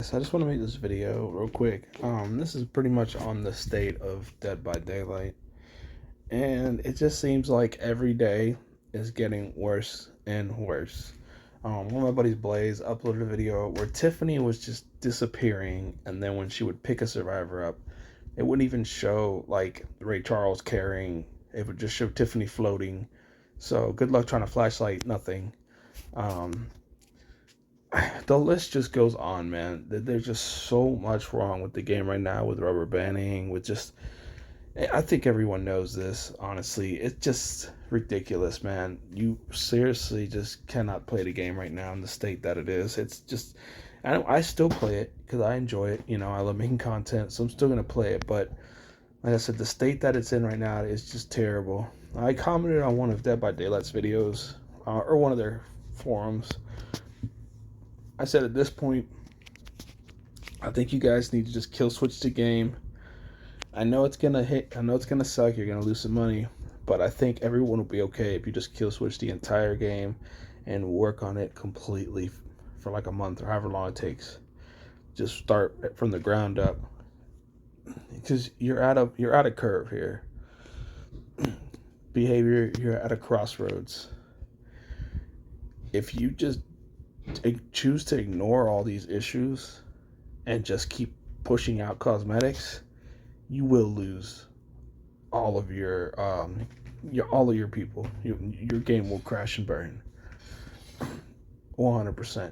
So I just want to make this video real quick. This is pretty much on the state of Dead by Daylight, and it just seems like every day is getting worse and worse. One of my buddies, Blaze, uploaded a video where Tiffany was just disappearing, and then when she would pick a survivor up, it wouldn't even show like Ray Charles carrying. It would just show Tiffany floating. So good luck trying to flashlight nothing. Um, the list just goes on, man. There's just so much wrong with the game right now, with rubber banding, with just. I think everyone knows this, honestly. It's just ridiculous, man. You seriously just cannot play the game right now in the state that it is. It's just. I still play it because I enjoy it. You know, I love making content, so I'm still going to play it. But like I said, the state that it's in right now is just terrible. I commented on one of Dead by Daylight's videos, or one of their forums. I said at this point, I think you guys need to just kill switch the game. I know it's gonna hit. I know it's gonna suck. You're gonna lose some money, but I think everyone will be okay if you just kill switch the entire game and work on it completely for like a month or however long it takes. Just start from the ground up because you're at a curve here. Behavior, you're at a crossroads. If you just choose to ignore all these issues and just keep pushing out cosmetics, you will lose all of your people. Your game will crash and burn, 100%.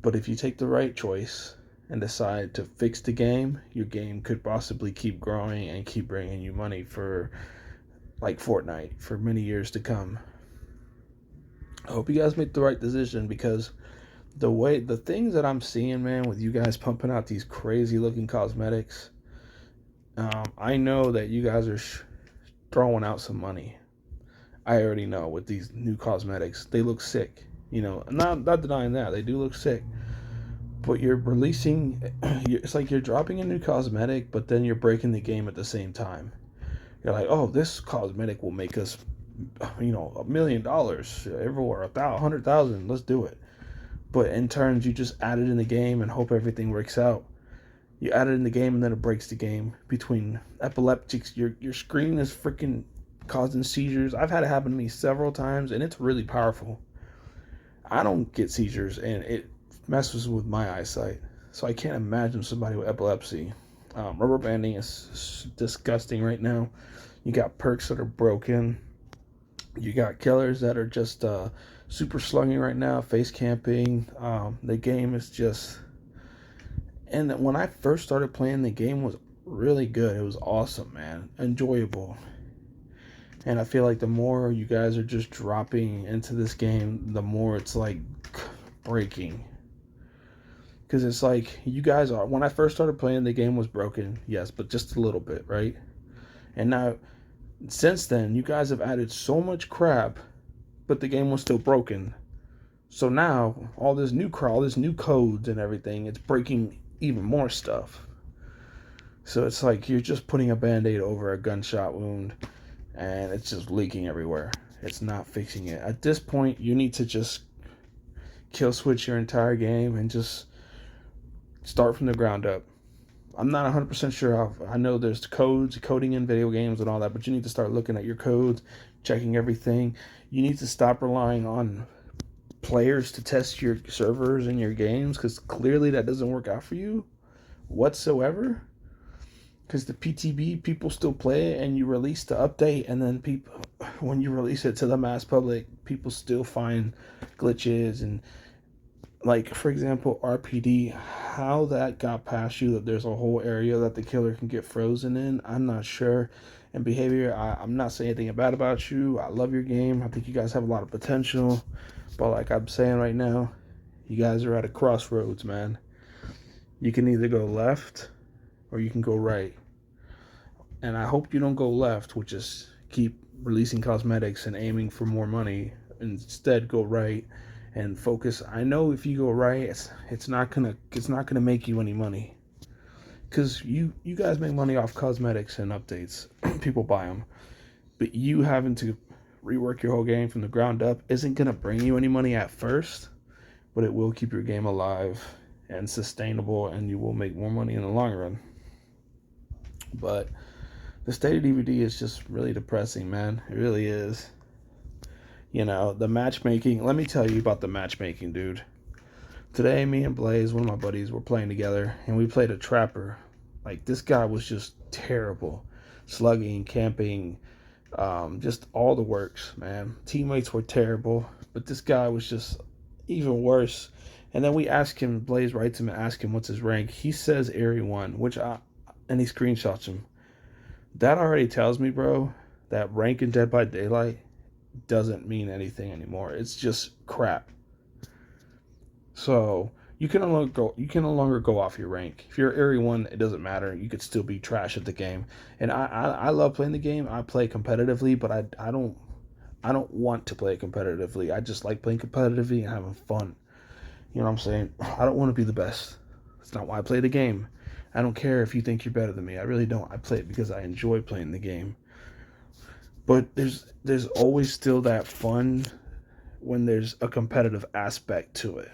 But if you take the right choice and decide to fix the game, your game could possibly keep growing and keep bringing you money for like Fortnite for many years to come. I hope you guys make the right decision because the things that I'm seeing, man, with you guys pumping out these crazy looking cosmetics, I know that you guys are throwing out some money. I already know with these new cosmetics, they look sick. You know, not denying that they do look sick, but you're releasing. It's like you're dropping a new cosmetic, but then you're breaking the game at the same time. You're like, oh, this cosmetic will make us, $1 million everywhere, 100,000. Let's do it. But in turns, you just add it in the game and hope everything works out. You add it in the game and then it breaks the game. Between epileptics, your screen is freaking causing seizures. I've had it happen to me several times and it's really powerful. I don't get seizures and it messes with my eyesight. So I can't imagine somebody with epilepsy. Rubber banding is disgusting right now. You got perks that are broken. You got killers that are just super slunging right now, face camping. The game is just. And when I first started playing, the game was really good. It was awesome, man. Enjoyable. And I feel like the more you guys are just dropping into this game, the more it's like breaking. Because it's like you guys are. When I first started playing, the game was broken, yes, but just a little bit, right? And now, since then, you guys have added so much crap, but the game was still broken. So now, all this new codes and everything, it's breaking even more stuff. So it's like you're just putting a band-aid over a gunshot wound and it's just leaking everywhere. It's not fixing it. At this point, you need to just kill switch your entire game and just start from the ground up. I'm not 100% sure how. I know there's coding in video games and all that, but you need to start looking at your codes, checking everything. You need to stop relying on players to test your servers and your games because clearly that doesn't work out for you whatsoever. Because the PTB, people still play it and you release the update, and then people, when you release it to the mass public, people still find glitches. And like, for example, RPD, how that got past you, that there's a whole area that the killer can get frozen in, I'm not sure. And behavior, I'm not saying anything bad about you. I love your game. I think you guys have a lot of potential. But like I'm saying right now, you guys are at a crossroads, man. You can either go left or you can go right. And I hope you don't go left, which is keep releasing cosmetics and aiming for more money. Instead, go right and focus. I know if you go right, it's not gonna make you any money. Because you guys make money off cosmetics and updates. People buy them. But you having to rework your whole game from the ground up isn't going to bring you any money at first, but it will keep your game alive and sustainable, and you will make more money in the long run. But the state of DVD is just really depressing, man. It really is. The matchmaking. Let me tell you about the matchmaking, dude. Today, me and Blaze, one of my buddies, were playing together, and we played a trapper. Like, this guy was just terrible. Slugging, camping, just all the works, man. Teammates were terrible, but this guy was just even worse. And then we asked him, Blaze writes him and asks him what's his rank. He says Area 1, and he screenshots him. That already tells me, bro, that rank in Dead by Daylight doesn't mean anything anymore. It's just crap. So you can no longer go off your rank. If you're Area 1, it doesn't matter. You could still be trash at the game. And I love playing the game. I play competitively, but I don't want to play competitively. I just like playing competitively and having fun. You know what I'm saying? I don't want to be the best. That's not why I play the game. I don't care if you think you're better than me. I really don't. I play it because I enjoy playing the game. But there's always still that fun when there's a competitive aspect to it.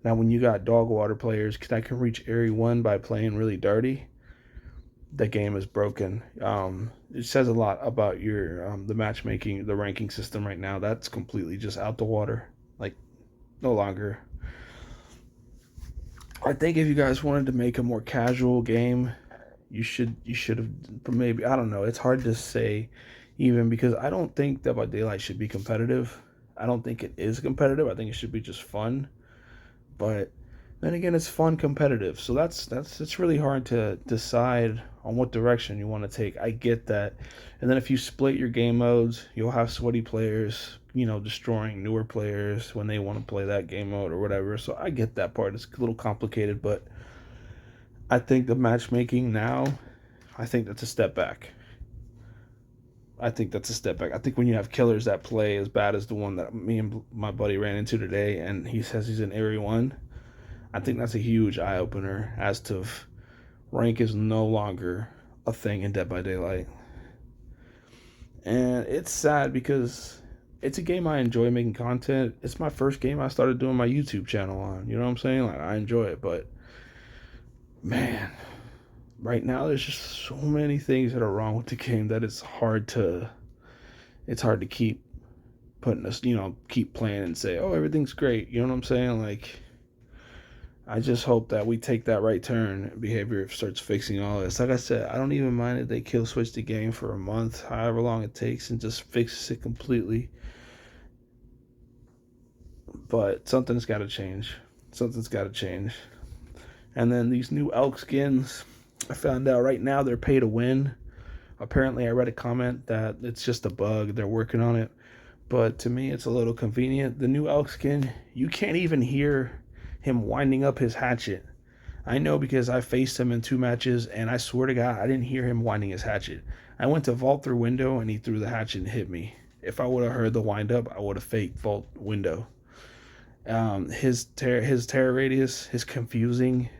Now, when you got dog water players that can reach Area 1 by playing really dirty, the game is broken. It says a lot about the matchmaking, the ranking system right now. That's completely just out the water. Like, no longer. I think if you guys wanted to make a more casual game, you should have maybe, I don't know. It's hard to say even because I don't think Dead by Daylight should be competitive. I don't think it is competitive. I think it should be just fun. But then again, it's fun competitive. So it's really hard to decide on what direction you want to take. I get that. And then if you split your game modes, you'll have sweaty players, destroying newer players when they want to play that game mode or whatever. So I get that part. It's a little complicated, but I think the matchmaking now, I think that's a step back. I think when you have killers that play as bad as the one that me and my buddy ran into today, and he says he's in Area 1, I think that's a huge eye-opener as to if rank is no longer a thing in Dead by Daylight. And it's sad because it's a game I enjoy making content. It's my first game I started doing my YouTube channel on. You know what I'm saying? Like, I enjoy it, but man, right now there's just so many things that are wrong with the game that it's hard to keep putting us, keep playing and say, oh, everything's great. You know what I'm saying? Like, I just hope that we take that right turn. Behavior starts fixing all this. Like I said, I don't even mind if they kill switch the game for a month, however long it takes, and just fixes it completely. But something's got to change. And then these new elk skins, I found out right now they're pay to win. Apparently, I read a comment that it's just a bug. They're working on it. But to me, it's a little convenient. The new elk skin, you can't even hear him winding up his hatchet. I know because I faced him in 2 matches, and I swear to God, I didn't hear him winding his hatchet. I went to vault through window, and he threw the hatchet and hit me. If I would have heard the wind up, I would have faked vault window. His terror radius is confusing.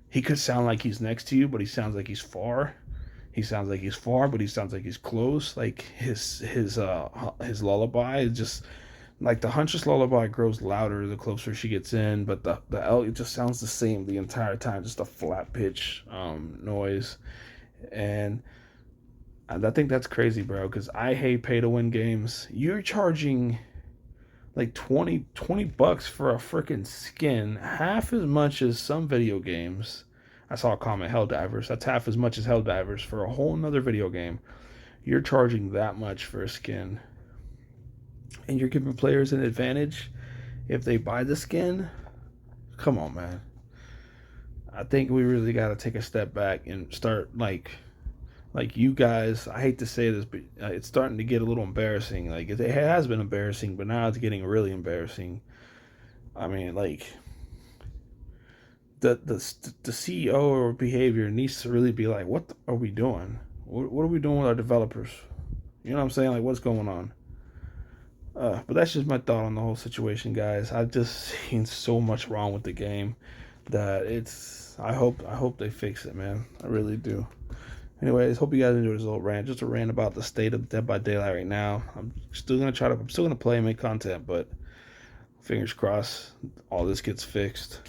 He could sound like he's next to you, but he sounds like he's far. He sounds like he's far, but he sounds like he's close. Like his lullaby is just like the huntress lullaby grows louder the closer she gets in, but the elk, it just sounds the same the entire time, just a flat pitch noise. And I think that's crazy, bro, because I hate pay to win games. You're charging like 20 bucks for a freaking skin, half as much as some video games. I saw a comment, Helldivers. That's half as much as Helldivers for a whole nother video game. You're charging that much for a skin. And you're giving players an advantage if they buy the skin? Come on, man. I think we really got to take a step back and start, like you guys, I hate to say this, but it's starting to get a little embarrassing. Like, it has been embarrassing, but now it's getting really embarrassing. I mean, like, the CEO or behavior needs to really be like, what are we doing? What are we doing with our developers? You know what I'm saying? Like, what's going on? But that's just my thought on the whole situation, guys. I've just seen so much wrong with the game that I hope they fix it, man. I really do. Anyways, hope you guys enjoyed this little rant. Just a rant about the state of Dead by Daylight right now. I'm still gonna play and make content, but fingers crossed all this gets fixed.